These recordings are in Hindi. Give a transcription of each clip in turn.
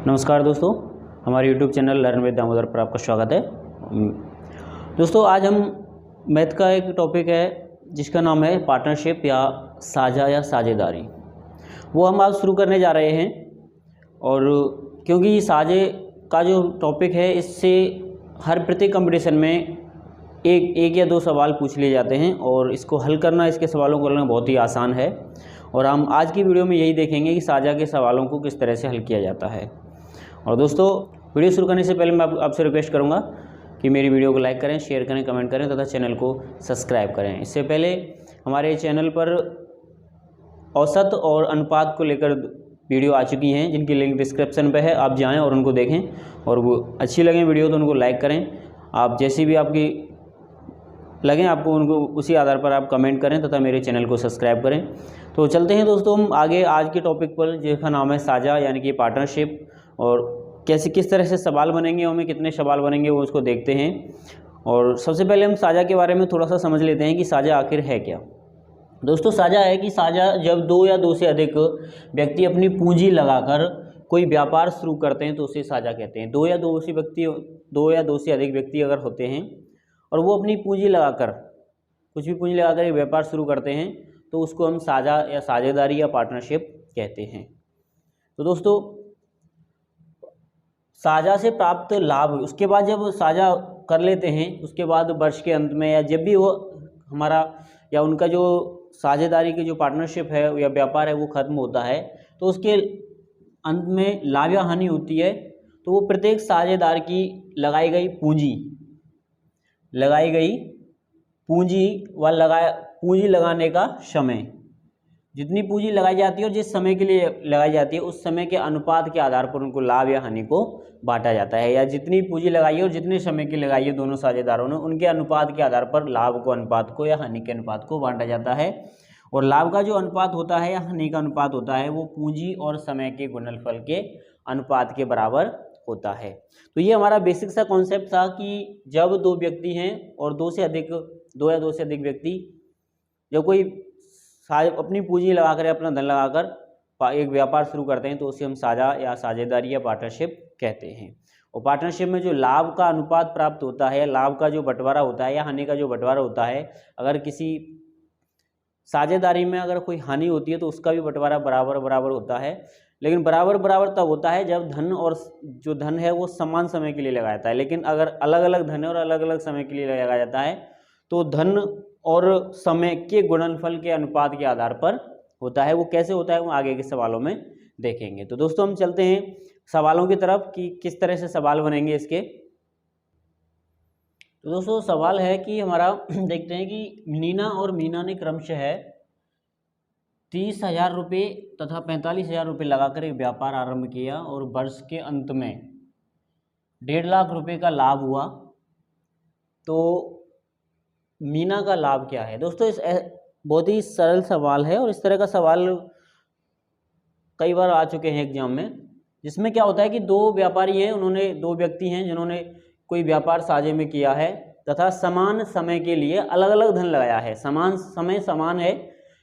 नमस्कार दोस्तों, हमारे YouTube channel learn with Damodar पर आपका स्वागत है। दोस्तों, आज हम मैथ का एक टॉपिक है जिसका नाम है पार्टनरशिप या साझा या साझेदारी। वो हम आज शुरू करने जा रहे हैं। और क्योंकि साझे का जो टॉपिक है, इससे हर प्रत्येक कंपटीशन में एक या दो सवाल पूछ लिए जाते हैं और इसको हल करना, इसके सवालों को करना बहुत ही आसान है। और हम आज की वीडियो में यही देखेंगे कि साझा के सवालों को किस तरह से हल किया जाता है। और दोस्तों, वीडियो शुरू करने से पहले मैं आपसे रिक्वेस्ट करूंगा कि मेरी वीडियो को लाइक करें, शेयर करें, कमेंट करें तथा चैनल को सब्सक्राइब करें। इससे पहले हमारे चैनल पर औसत और अनुपात को लेकर वीडियो आ चुकी हैं, जिनकी लिंक डिस्क्रिप्शन पे है। आप जाएं और उनको देखें और वो अच्छी लगें वीडियो तो उनको लाइक करें। आप जैसी भी आपकी लगें आपको, उनको उसी आधार पर आप कमेंट करें तथा मेरे चैनल को सब्सक्राइब करें। तो चलते हैं दोस्तों हम आगे आज के टॉपिक पर, जिसका नाम है साझा यानी कि पार्टनरशिप। और किस तरह से सवाल बनेंगे, हमें कितने सवाल बनेंगे वो उसको देखते हैं। और सबसे पहले हम साझा के बारे में थोड़ा सा समझ लेते हैं कि साझा आखिर है क्या। दोस्तों, साझा है कि साझा जब दो या दो से अधिक व्यक्ति अपनी पूंजी लगाकर कोई व्यापार शुरू करते हैं तो उसे साझा कहते हैं। दो या दो से अधिक व्यक्ति अगर होते हैं और वो अपनी पूंजी लगाकर, कुछ भी पूंजी लगाकर एक व्यापार शुरू करते हैं तो उसको हम साझा या साझेदारी या पार्टनरशिप कहते हैं। तो दोस्तों, साझा से प्राप्त लाभ, उसके बाद जब साझा कर लेते हैं उसके बाद वर्ष के अंत में या जब भी वो हमारा या उनका जो साझेदारी की जो पार्टनरशिप है या व्यापार है वो खत्म होता है, तो उसके अंत में लाभ या हानि होती है। तो वो प्रत्येक साझेदार की लगाई गई पूंजी लगाने का समय, जितनी पूंजी लगाई जाती है और जिस समय के लिए लगाई जाती है उस समय के अनुपात के आधार पर उनको लाभ या हानि को बांटा जाता है। या जितनी पूंजी लगाई है और जितने समय की लगाई है दोनों साझेदारों ने, उनके अनुपात के आधार पर लाभ को अनुपात को या हानि के अनुपात को बांटा जाता है। और लाभ का जो अनुपात होता है या हानि का अनुपात होता है वो पूंजी और समय के गुणनफल के अनुपात के बराबर होता है। तो ये हमारा बेसिक सा कॉन्सेप्ट था कि जब दो व्यक्ति हैं और दो या दो से अधिक व्यक्ति जब कोई अपनी पूंजी लगाकर या अपना धन लगाकर एक व्यापार शुरू करते हैं तो उसे हम साझा या साझेदारी या पार्टनरशिप कहते हैं। और पार्टनरशिप में जो लाभ का अनुपात प्राप्त होता है, लाभ का जो बंटवारा होता है या हानि का जो बंटवारा होता है, अगर किसी साझेदारी में अगर कोई हानि होती है तो उसका भी बंटवारा बराबर बराबर होता है। लेकिन बराबर तब होता है जब धन और जो धन है वो समान समय के लिए लगाया जाता है। लेकिन अगर अलग अलग धन है और अलग अलग समय के लिए लगाया जाता है तो धन और समय के गुणनफल के अनुपात के आधार पर होता है। वो कैसे होता है वो आगे के सवालों में देखेंगे। तो दोस्तों, हम चलते हैं सवालों की तरफ कि किस तरह से सवाल बनेंगे इसके। तो दोस्तों, सवाल है कि हमारा देखते हैं कि नीना और मीना ने क्रमशः 30,000 रुपये तथा 45,000 रुपये लगाकर एक व्यापार आरंभ किया और वर्ष के अंत में 1.5 लाख रुपये का लाभ हुआ। तो मीना का लाभ क्या है? दोस्तों, इस बहुत ही सरल सवाल है और इस तरह का सवाल कई बार आ चुके हैं एग्जाम में, जिसमें क्या होता है कि दो व्यक्ति हैं जिन्होंने कोई व्यापार साझे में किया है तथा समान समय के लिए अलग अलग धन लगाया है। समान समय समान है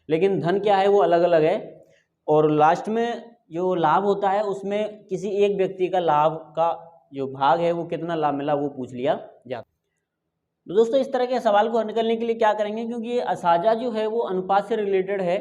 लेकिन धन क्या है वो अलग अलग है। और लास्ट में जो लाभ होता है उसमें किसी एक व्यक्ति का लाभ का जो भाग है वो कितना लाभ मिला वो पूछ लिया जाता। तो दोस्तों, इस तरह के सवाल को हल करने के लिए क्या करेंगे, क्योंकि ये साझा जो है वो अनुपात से रिलेटेड है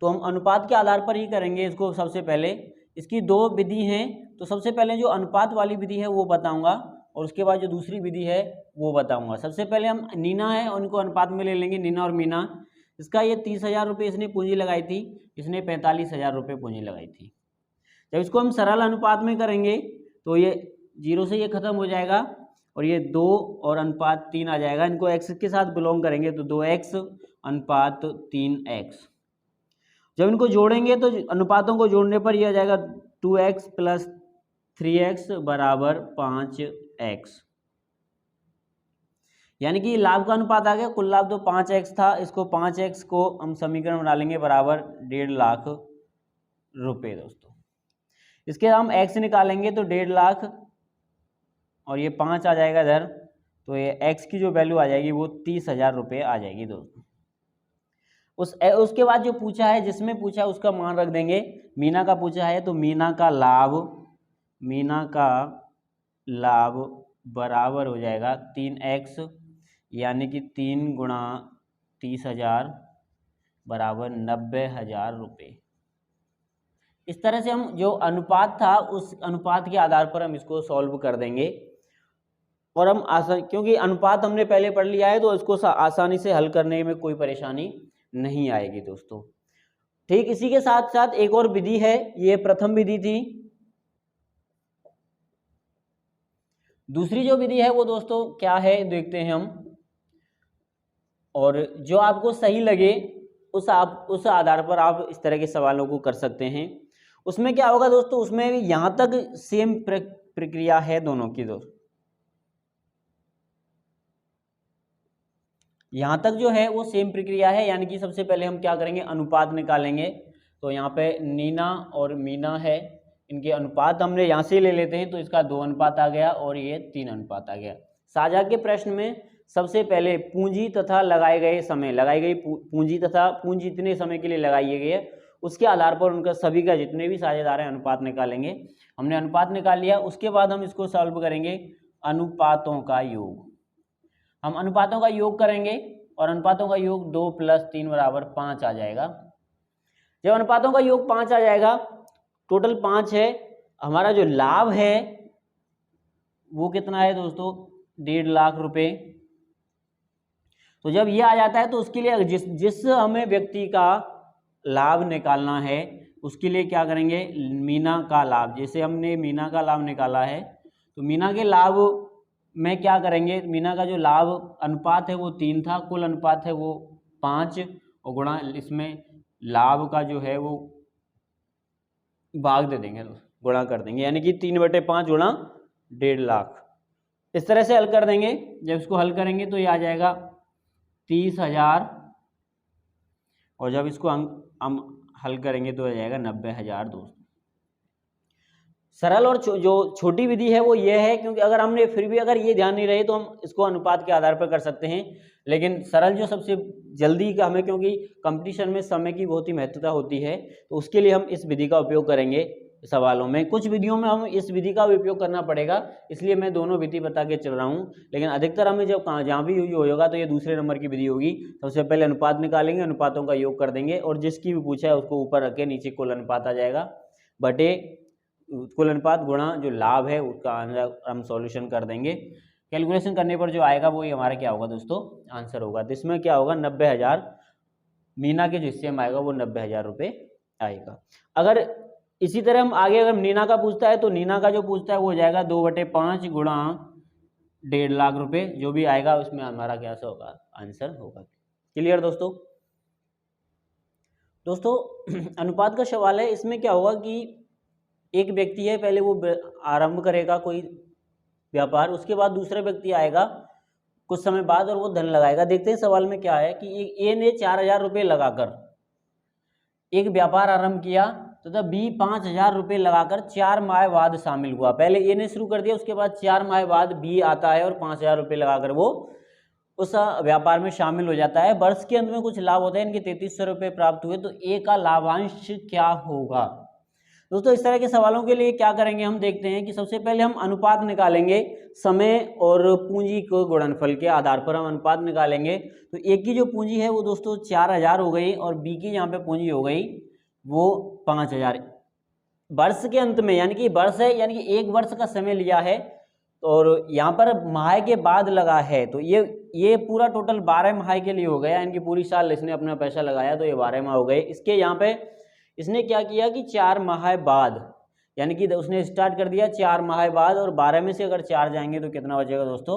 तो हम अनुपात के आधार पर ही करेंगे इसको। सबसे पहले इसकी दो विधि हैं, तो सबसे पहले जो अनुपात वाली विधि है वो बताऊंगा और उसके बाद जो दूसरी विधि है वो बताऊंगा। सबसे पहले हम नीना है उनको अनुपात में ले लेंगे, नीना और मीना। इसका ये 30,000 रुपये इसने पूंजी लगाई थी, इसने 45,000 रुपये पूंजी लगाई थी। जब इसको हम सरल अनुपात में करेंगे तो ये 0 से ये खत्म हो जाएगा और ये 2 और अनुपात 3 आ जाएगा। इनको x के साथ बिलोंग करेंगे तो 2x अनुपात 3x। जब इनको जोड़ेंगे तो अनुपातों को जोड़ने पर यह आ जाएगा 2x प्लस 3x बराबर 5x। यानी कि लाभ का अनुपात आ गया, कुल लाभ तो 5x था, इसको 5x को हम समीकरण बना लेंगे बराबर 1.5 लाख रुपये। दोस्तों, इसके हम x निकालेंगे तो 1.5 लाख और ये 5 आ जाएगा इधर, तो ये x की जो वैल्यू आ जाएगी वो 30,000 रुपये आ जाएगी। दोस्तों, उसके बाद जो पूछा है, जिसमें पूछा है उसका मान रख देंगे। मीना का पूछा है तो मीना का लाभ मीना का लाभ बराबर हो जाएगा 3x, यानी कि 3 गुणा 30,000 बराबर 90,000 रुपये। इस तरह से हम जो अनुपात था उस अनुपात के आधार पर हम इसको सॉल्व कर देंगे और हम आसान, क्योंकि अनुपात हमने पहले पढ़ लिया है तो इसको आसानी से हल करने में कोई परेशानी नहीं आएगी दोस्तों। ठीक, इसी के साथ साथ एक और विधि है, ये प्रथम विधि थी। दूसरी जो विधि है वो दोस्तों क्या है देखते हैं हम, और जो आपको सही लगे उस आधार पर आप इस तरह के सवालों को कर सकते हैं। उसमें क्या होगा दोस्तों, उसमें यहां तक सेम प्रक्रिया है दोनों की दोस्तों, यहां तक जो है वो सेम प्रक्रिया है। यानी कि सबसे पहले हम क्या करेंगे, अनुपात निकालेंगे। तो यहाँ पे नीना और मीना है, इनके अनुपात हमने यहाँ से ले लेते हैं, तो इसका 2 अनुपात आ गया और ये 3 अनुपात आ गया। साझा के प्रश्न में सबसे पहले पूंजी तथा लगाए गए समय, लगाई गई पूंजी तथा पूंजी इतने समय के लिए लगाई गई है, उसके आधार पर उनका सभी का जितने भी साझेदार हैं अनुपात निकालेंगे। हमने अनुपात निकाल लिया, उसके बाद हम इसको सॉल्व करेंगे अनुपातों का योग। हम अनुपातों का योग करेंगे और अनुपातों का योग 2 + 3 बराबर 5 आ जाएगा। जब अनुपातों का योग 5 आ जाएगा, टोटल 5 है, हमारा जो लाभ है वो कितना है दोस्तों, 1.5 लाख रुपए। तो जब ये आ जाता है तो उसके लिए जिस हमें व्यक्ति का लाभ निकालना है उसके लिए क्या करेंगे, मीना का लाभ, जैसे हमने मीना का लाभ निकाला है तो मीना के लाभ में क्या करेंगे, मीना का जो लाभ अनुपात है वो 3 था, कुल अनुपात है वो 5, और गुणा इसमें लाभ का जो है वो भाग दे देंगे, गुणा कर देंगे, यानी कि 3/5 गुणा 1.5 लाख। इस तरह से हल कर देंगे। जब इसको हल करेंगे तो ये आ जाएगा 30,000, और जब इसको हम हल करेंगे तो आ जाएगा 90,000 दोस्तों। सरल और जो छोटी विधि है वो ये है, क्योंकि अगर हमने फिर भी अगर ये ध्यान नहीं रहे तो हम इसको अनुपात के आधार पर कर सकते हैं, लेकिन सरल जो सबसे जल्दी का हमें, क्योंकि कंपटीशन में समय की बहुत ही महत्वता होती है, तो उसके लिए हम इस विधि का उपयोग करेंगे सवालों में। कुछ विधियों में हम इस विधि का उपयोग करना पड़ेगा, इसलिए मैं दोनों विधि बता के चल रहा हूँ, लेकिन अधिकतर हमें जब जहाँ भी होगा तो ये दूसरे नंबर की विधि होगी। सबसे पहले अनुपात निकालेंगे, अनुपातों का योग कर देंगे, और जिसकी भी पूछा है उसको ऊपर रख के नीचे कुल अनुपात आ जाएगा, बटे कुल अनुपात गुणा जो लाभ है उसका हम सॉल्यूशन कर देंगे। कैलकुलेशन करने पर जो आएगा वो ही हमारा क्या होगा दोस्तों, आंसर होगा। तो इसमें क्या होगा, 90,000 मीना के जो हिस्से में आएगा वो 90,000 रुपये आएगा। अगर इसी तरह हम आगे अगर नीना का पूछता है तो नीना का जो पूछता है वो हो जाएगा 2/5 गुणा 1.5 लाख रुपये, जो भी आएगा उसमें हमारा क्या होगा, आंसर होगा। क्लियर दोस्तों? अनुपात का सवाल है, इसमें क्या होगा कि एक व्यक्ति है, पहले वो आरंभ करेगा कोई व्यापार, उसके बाद दूसरा व्यक्ति आएगा कुछ समय बाद और वो धन लगाएगा। देखते हैं सवाल में क्या है कि ए ने 4,000 रुपये लगाकर एक व्यापार आरंभ किया, तथा बी 5,000 रुपये लगाकर 4 माह बाद शामिल हुआ। पहले ए ने शुरू कर दिया, उसके बाद 4 माह बाद बी आता है और 5,000 रुपये लगाकर वो उस व्यापार में शामिल हो जाता है। वर्ष के अंत में कुछ लाभ होता है, इनके 3300 रुपये प्राप्त हुए, तो ए का लाभांश क्या होगा। दोस्तों इस तरह के सवालों के लिए क्या करेंगे, हम देखते हैं कि सबसे पहले हम अनुपात निकालेंगे, समय और पूंजी को गुणनफल के आधार पर हम अनुपात निकालेंगे। तो ए की जो पूंजी है वो दोस्तों 4,000 हो गई, और बी की यहाँ पे पूंजी हो गई वो 5,000। वर्ष के अंत में, यानी कि वर्ष है, यानी कि 1 वर्ष का समय लिया है, और यहाँ पर माह के बाद लगा है, तो ये पूरा टोटल 12 माह के लिए हो गया, यानी कि पूरी साल इसने अपना पैसा लगाया तो ये 12 माह हो गए। इसके यहाँ पे इसने क्या किया कि 4 माह बाद, यानी कि उसने स्टार्ट कर दिया 4 माह बाद, और 12 में से अगर 4 जाएंगे तो कितना बचेगा दोस्तों,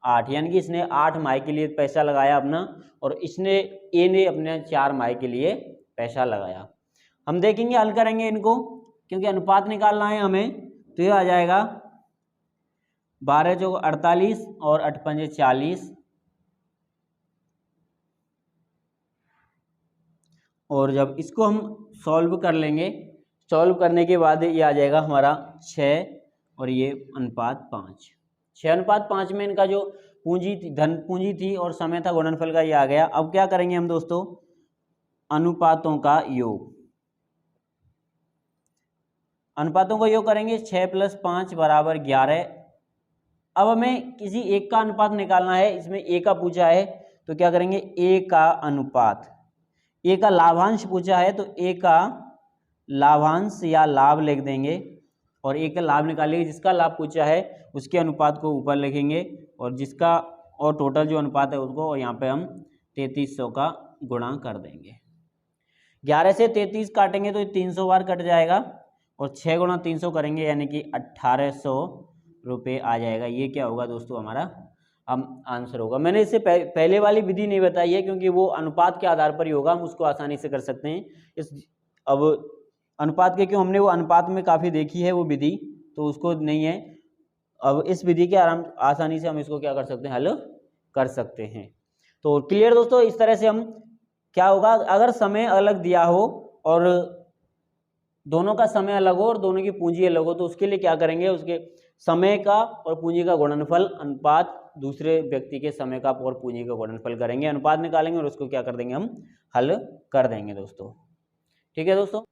8, यानी कि इसने 8 माह के लिए पैसा लगाया अपना, और इसने ए ने अपने 4 माह के लिए पैसा लगाया। हम देखेंगे, हल करेंगे इनको, क्योंकि अनुपात निकालना है हमें। तो ये आ जाएगा 12 चौक 48 और 8 पंजे 40, और जब इसको हम सॉल्व कर लेंगे, सॉल्व करने के बाद ये आ जाएगा हमारा 6 और ये अनुपात 5। 6:5 में इनका जो पूंजी थी, धन पूंजी थी और समय था गुणनफल का, ये आ गया। अब क्या करेंगे हम दोस्तों, अनुपातों का योग। अनुपातों को योग करेंगे, 6 + 5 = 11। अब हमें किसी एक का अनुपात निकालना है, इसमें ए का पूछा है तो क्या करेंगे, ए का अनुपात, ए का लाभांश पूछा है तो ए का लाभांश या लाभ लिख देंगे और ए का लाभ निकालेंगे, जिसका लाभ पूछा है उसके अनुपात को ऊपर लिखेंगे और जिसका और टोटल जो अनुपात है उसको, और यहाँ पे हम 3300 का गुणा कर देंगे। 11 से 33 काटेंगे तो 300 बार कट जाएगा और 6 × 300 करेंगे यानी कि 1800 रुपये आ जाएगा। ये क्या होगा दोस्तों, हमारा हम आंसर होगा। मैंने इससे पहले वाली विधि नहीं बताई है क्योंकि वो अनुपात के आधार पर ही होगा, हम उसको आसानी से कर सकते हैं। अब अनुपात के क्यों, हमने वो अनुपात में काफ़ी देखी है वो विधि, तो उसको नहीं है। अब इस विधि के आसानी से हम इसको क्या कर सकते हैं, हल कर सकते हैं। तो क्लियर दोस्तों, इस तरह से हम क्या होगा, अगर समय अलग दिया हो और दोनों का समय अलग हो और दोनों की पूंजी अलग हो तो उसके लिए क्या करेंगे, उसके समय का और पूंजी का गुणनफल अनुपात दूसरे व्यक्ति के समय का और पूंजी का गुणनफल करेंगे, अनुपात निकालेंगे और उसको क्या कर देंगे, हम हल कर देंगे दोस्तों। ठीक है दोस्तों,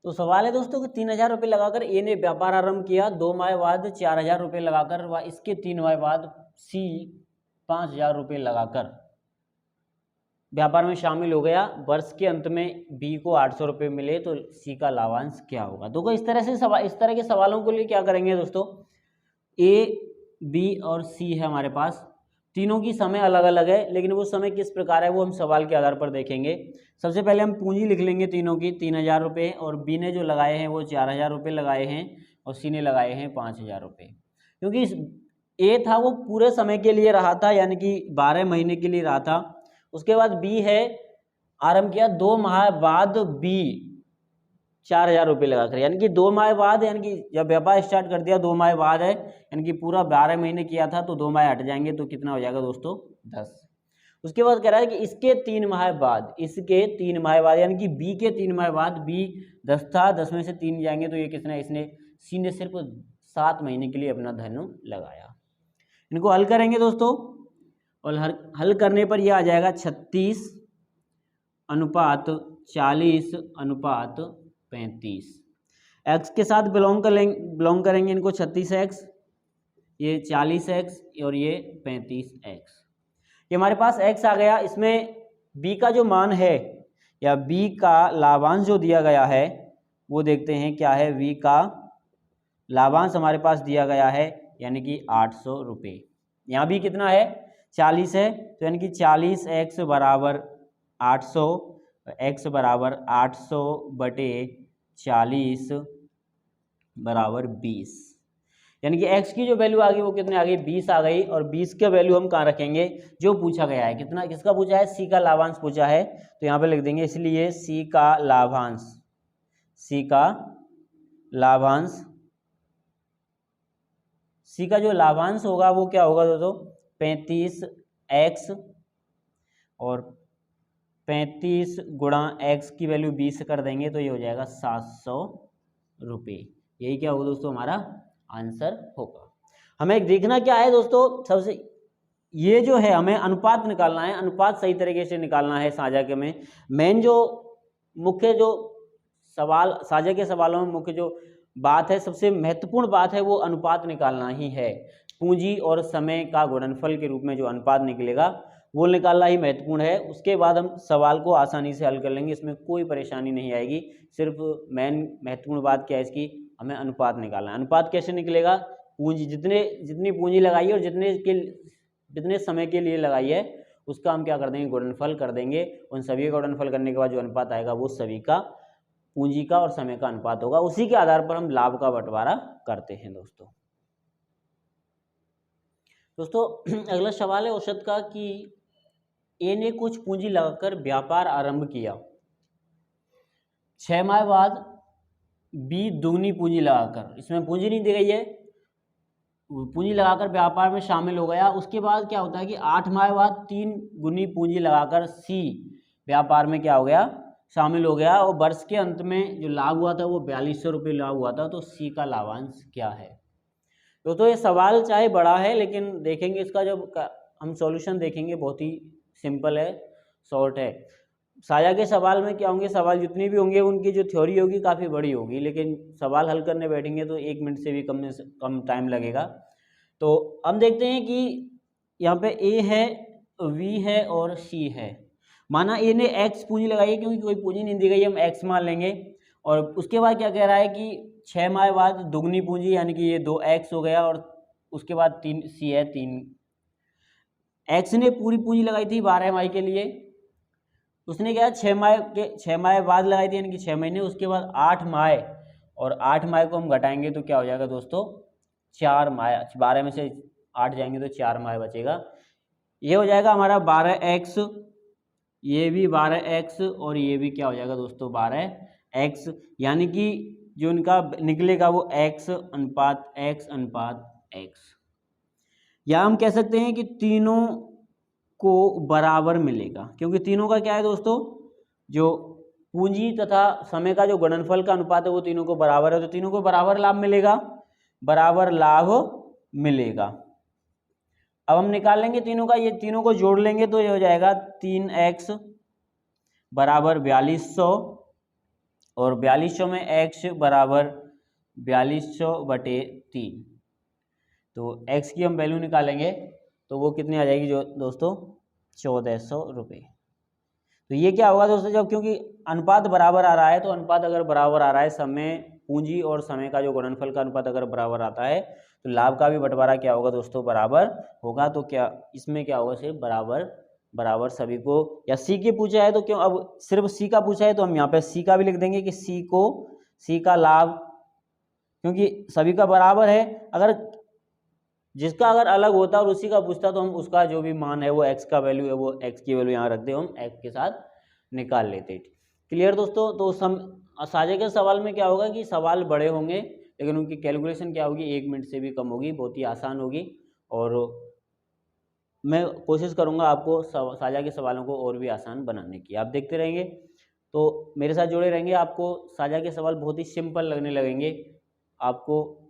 तो सवाल है दोस्तों कि 3000 रुपये लगाकर ए ने व्यापार आरंभ किया, 2 माह बाद 4000 रुपये लगाकर व इसके 3 माह बाद सी 5000 रुपये लगाकर व्यापार में शामिल हो गया। वर्ष के अंत में बी को 800 रुपये मिले तो सी का लाभांश क्या होगा। तो इस तरह से इस तरह के सवालों के लिए क्या करेंगे दोस्तों, ए बी और सी है हमारे पास, तीनों की समय अलग अलग है लेकिन वो समय किस प्रकार है वो हम सवाल के आधार पर देखेंगे। सबसे पहले हम पूंजी लिख लेंगे तीनों की, 3000 रुपये, और बी ने जो लगाए हैं वो 4000 रुपये लगाए हैं और सी ने लगाए हैं 5000 रुपये। क्योंकि ए था वो पूरे समय के लिए रहा था, यानी कि 12 महीने के लिए रहा था। उसके बाद बी है, आरंभ किया 2 माह बाद बी 4000 रुपये लगाकर, यानी कि 2 माह बाद, यानी कि जब व्यापार स्टार्ट कर दिया 2 माह बाद है, यानी कि पूरा 12 महीने किया था तो 2 माह हट जाएंगे तो कितना हो जाएगा दोस्तों, 10। उसके बाद कह रहा है कि इसके 3 माह बाद, इसके 3 माह बाद यानी कि बी के 3 माह बाद, बी 10 था, 10 में से 3 जाएंगे तो ये कितना, इसने सी ने सिर्फ 7 महीने के लिए अपना धन लगाया। इनको हल करेंगे दोस्तों और हल करने पर यह आ जाएगा 36:40:35। एक्स के साथ बिलोंग करेंगे इनको, 36x, ये 40x और ये 35x। ये हमारे पास x आ गया। इसमें b का जो मान है या b का लाभांश जो दिया गया है वो देखते हैं क्या है। v का लाभांश हमारे पास दिया गया है यानी कि 800 रुपये। यहाँ भी कितना है, 40 है, तो यानी कि 40x = 800, x = 800 बटे 40 = 20, यानी कि x की जो वैल्यू आ गई वो कितने आ गई, 20 आ गई। और 20 का वैल्यू हम कहाँ रखेंगे, जो पूछा गया है, कितना, किसका पूछा है, c का लाभांश पूछा है, तो यहाँ पे लिख देंगे। इसलिए c का लाभांश, c का लाभांश, c का जो लाभांश होगा वो क्या होगा दोस्तों, 35x, और 35 गुणा x की वैल्यू 20 कर देंगे तो ये हो जाएगा 700 रुपये। यही क्या होगा दोस्तों, हमारा आंसर होगा। हमें देखना क्या है दोस्तों, सबसे ये जो है हमें अनुपात निकालना है, अनुपात सही तरीके से निकालना है। साझा के में मेन जो मुख्य जो सवाल, साझा के सवालों में मुख्य जो बात है, सबसे महत्वपूर्ण बात है, वो अनुपात निकालना ही है। पूंजी और समय का गुणनफल के रूप में जो अनुपात निकलेगा वो निकालना ही महत्वपूर्ण है। उसके बाद हम सवाल को आसानी से हल कर लेंगे, इसमें कोई परेशानी नहीं आएगी। सिर्फ मेन महत्वपूर्ण बात क्या है इसकी, हमें अनुपात निकालना है। अनुपात कैसे निकलेगा, पूंजी जितनी पूंजी लगाई है और जितने समय के लिए लगाई है उसका हम क्या कर देंगे, गुणनफल कर देंगे। उन सभी का गुणनफल करने के बाद जो अनुपात आएगा वो सभी का पूंजी का और समय का अनुपात होगा। उसी के आधार पर हम लाभ का बंटवारा करते हैं दोस्तों अगला सवाल है औसत का कि ए ने कुछ पूंजी लगाकर व्यापार आरंभ किया, 6 माह बाद बी दुगनी पूंजी लगाकर, इसमें पूंजी नहीं दी गई है, पूंजी लगाकर व्यापार में शामिल हो गया। उसके बाद क्या होता है कि 8 माह बाद 3 गुनी पूंजी लगाकर सी व्यापार में क्या हो गया, शामिल हो गया। और वर्ष के अंत में जो लाभ हुआ था वो 4200 रुपये लाभ हुआ था। तो सी का लाभांश क्या है दोस्तों। ये सवाल चाहे बड़ा है लेकिन देखेंगे इसका जब हम सॉल्यूशन देखेंगे बहुत ही सिंपल है, शॉर्ट है। साझा के सवाल में क्या होंगे, सवाल जितने भी होंगे उनकी जो थ्योरी होगी काफ़ी बड़ी होगी, लेकिन सवाल हल करने बैठेंगे तो 1 मिनट से भी कम टाइम लगेगा। तो हम देखते हैं कि यहाँ पे ए है, वी है और सी है। माना ए ने एक्स पूंजी लगाई है, क्योंकि कोई पूंजी नहीं दी गई, हम एक्स मान लेंगे। और उसके बाद क्या कह रहा है कि 6 माह बाद दुगनी पूंजी, यानी कि ये 2x हो गया, और उसके बाद 3 सी है 3। एक्स ने पूरी पूंजी लगाई थी 12 माह के लिए, उसने क्या 6 माह बाद लगाई थी, यानी कि 6 महीने। उसके बाद 8 माह, और 8 माह को हम घटाएंगे तो क्या हो जाएगा दोस्तों, 4 माह। 12 में से 8 जाएंगे तो 4 माह बचेगा। ये हो जाएगा हमारा 12x, ये भी 12x, और ये भी क्या हो जाएगा दोस्तों 12x, यानी कि जो इनका निकलेगा वो x अनुपात x। या हम कह सकते हैं कि तीनों को बराबर मिलेगा, क्योंकि तीनों का क्या है दोस्तों, जो पूंजी तथा समय का जो गुणनफल का अनुपात है वो तीनों को बराबर है, तो तीनों को बराबर लाभ मिलेगा, बराबर लाभ मिलेगा। अब हम निकाल लेंगे तीनों का, ये तीनों को जोड़ लेंगे तो ये हो जाएगा 3x बराबर 4200, और 4200 में x बराबर 4200/3। तो x की हम वैल्यू निकालेंगे तो वो कितनी आ जाएगी जो दोस्तों, 1400 रुपये। तो ये क्या होगा दोस्तों, जब क्योंकि अनुपात बराबर आ रहा है, तो अनुपात अगर बराबर आ रहा है, समय पूंजी और समय का जो गुणनफल का अनुपात अगर बराबर आता है, तो लाभ का भी बंटवारा क्या होगा दोस्तों, बराबर होगा। तो क्या इसमें क्या होगा, सिर्फ बराबर बराबर सभी को। या सी के पूछा है तो क्यों, अब सिर्फ सी का पूछा है तो हम यहाँ पे सी का भी लिख देंगे कि सी का लाभ, क्योंकि सभी का बराबर है। अगर जिसका अगर अलग होता और उसी का पूछता तो हम उसका जो भी मान है वो x का वैल्यू है, वो x की वैल्यू यहाँ रख दे, हम x के साथ निकाल लेते। क्लियर दोस्तों। तो साझे के सवाल में क्या होगा कि सवाल बड़े होंगे, लेकिन उनकी कैलकुलेशन क्या होगी, 1 मिनट से भी कम होगी, बहुत ही आसान होगी। और मैं कोशिश करूँगा आपको साझा के सवालों को और भी आसान बनाने की। आप देखते रहेंगे तो मेरे साथ जुड़े रहेंगे, आपको साझा के सवाल बहुत ही सिंपल लगने लगेंगे। आपको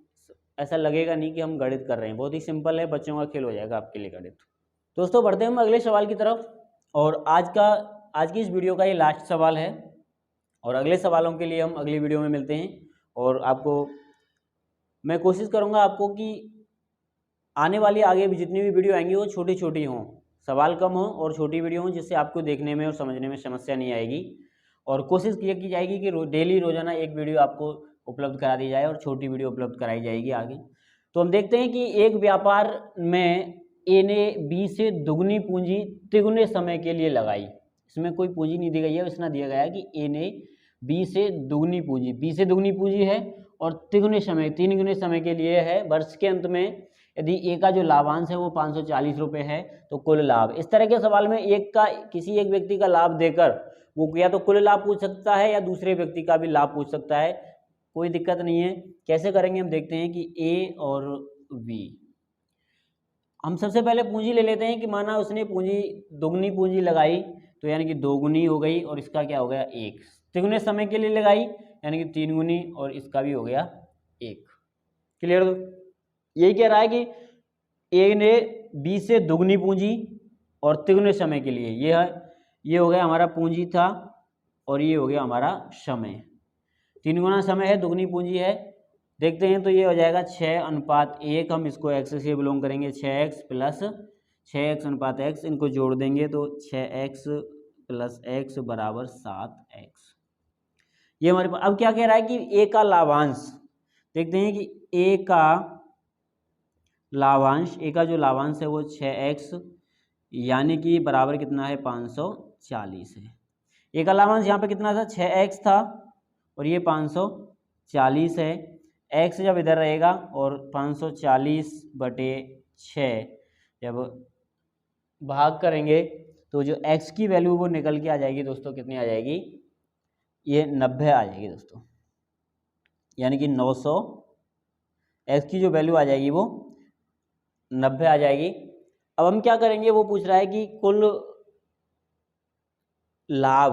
ऐसा लगेगा नहीं कि हम गणित कर रहे हैं, बहुत ही सिंपल है, बच्चों का खेल हो जाएगा आपके लिए गणित। दोस्तों बढ़ते हैं हम अगले सवाल की तरफ, और आज की इस वीडियो का ये लास्ट सवाल है, और अगले सवालों के लिए हम अगली वीडियो में मिलते हैं। और आपको मैं कोशिश करूँगा आपको कि आने वाली आगे भी जितनी भी वीडियो आएंगी वो छोटी छोटी हों, सवाल कम हों और छोटी वीडियो हों, जिससे आपको देखने में और समझने में समस्या नहीं आएगी। और कोशिश ये की जाएगी कि डेली रोजाना एक वीडियो आपको उपलब्ध करा दी जाए और छोटी वीडियो उपलब्ध कराई जाएगी आगे। तो हम देखते हैं कि एक व्यापार में ए ने बी से दुगनी पूंजी तिगुने समय के लिए लगाई। इसमें कोई पूंजी नहीं दी गई है, इसमें दिया गया है कि ए ने बी से दुगनी पूंजी, बी से दुगनी पूंजी है और तिगुने समय 3 गुने समय के लिए है। वर्ष के अंत में यदि ए का जो लाभांश है वो 540 रुपये है तो कुल लाभ। इस तरह के सवाल में किसी एक व्यक्ति का लाभ देकर वो या तो कुल लाभ पूछ सकता है या दूसरे व्यक्ति का भी लाभ पूछ सकता है, कोई दिक्कत नहीं है। कैसे करेंगे हम देखते हैं कि ए और बी, हम सबसे पहले पूंजी ले लेते हैं कि माना उसने दुगनी पूंजी लगाई, तो यानी कि 2 गुनी हो गई, और इसका क्या हो गया 1। तिगुने समय के लिए लगाई यानी कि 3 गुनी, और इसका भी हो गया 1। क्लियर। यही कह रहा है कि ए ने बी से दुगनी पूंजी और तिगुने समय के लिए, ये हो गया हमारा पूंजी था, और ये हो गया हमारा समय। 3 गुना समय है, दुगनी पूंजी है। देखते हैं तो ये हो जाएगा 6:1। हम इसको x से बिलोंग करेंगे, 6x प्लस 6x/x, इनको जोड़ देंगे तो 6x + x बराबर 7x। ये हमारे पास। अब क्या कह रहा है कि ए का लाभांश, देखते हैं कि ए का जो लाभांश है वो 6x, यानी कि बराबर कितना है 540 है। ए का लाभांश यहाँ पे कितना था 6x था, और ये 540 है। x जब इधर रहेगा और 540/6 जब भाग करेंगे तो जो x की वैल्यू वो निकल के आ जाएगी दोस्तों, कितनी आ जाएगी, ये 90 आ जाएगी दोस्तों, यानी कि 900। x की जो वैल्यू आ जाएगी वो 90 आ जाएगी। अब हम क्या करेंगे, वो पूछ रहा है कि कुल लाभ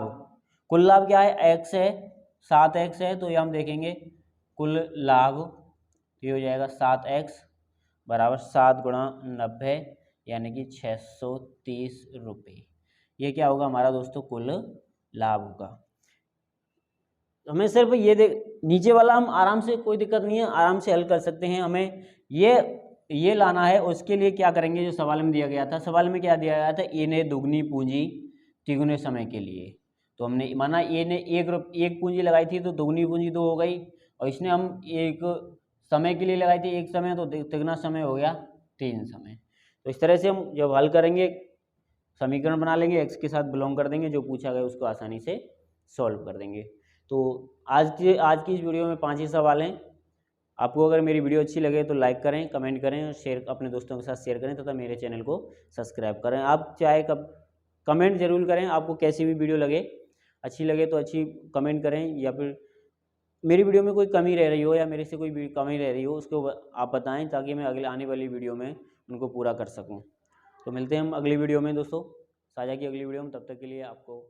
क्या है, x है, 7x है, तो ये हम देखेंगे कुल लाभ, ये हो जाएगा 7x बराबर 7 गुणा 90, यानी कि 630 रुपये। ये क्या होगा हमारा दोस्तों कुल लाभ होगा। हमें सिर्फ ये नीचे वाला हम आराम से, कोई दिक्कत नहीं है, आराम से हल कर सकते हैं। हमें ये लाना है, उसके लिए क्या करेंगे, जो सवाल में दिया गया था, सवाल में क्या दिया गया था, ए ने दुगनी पूंजी तिगुने समय के लिए। तो हमने माना ए ने एक पूंजी लगाई थी तो दुगनी पूंजी 2 हो गई, और इसने हम एक समय के लिए लगाई थी 1 समय, तो तिगुना समय हो गया 3 समय। तो इस तरह से हम जब हल करेंगे समीकरण बना लेंगे, एक्स के साथ बिलोंग कर देंगे, जो पूछा गया उसको आसानी से सॉल्व कर देंगे। तो आज की इस वीडियो में 5 ही सवाल हैं। आपको अगर मेरी वीडियो अच्छी लगे तो लाइक करें, कमेंट करें और शेयर, अपने दोस्तों के साथ शेयर करें तथा मेरे चैनल को सब्सक्राइब करें। आप चाहे कमेंट जरूर करें, आपको कैसी भी वीडियो लगे, अच्छी लगे तो अच्छी कमेंट करें, या फिर मेरी वीडियो में कोई कमी रह रही हो या मेरे से कोई भी कमी रह रही हो उसको आप बताएं, ताकि मैं अगले आने वाली वीडियो में उनको पूरा कर सकूं। तो मिलते हैं हम अगली वीडियो में दोस्तों, साझा की अगली वीडियो में। तब तक के लिए आपको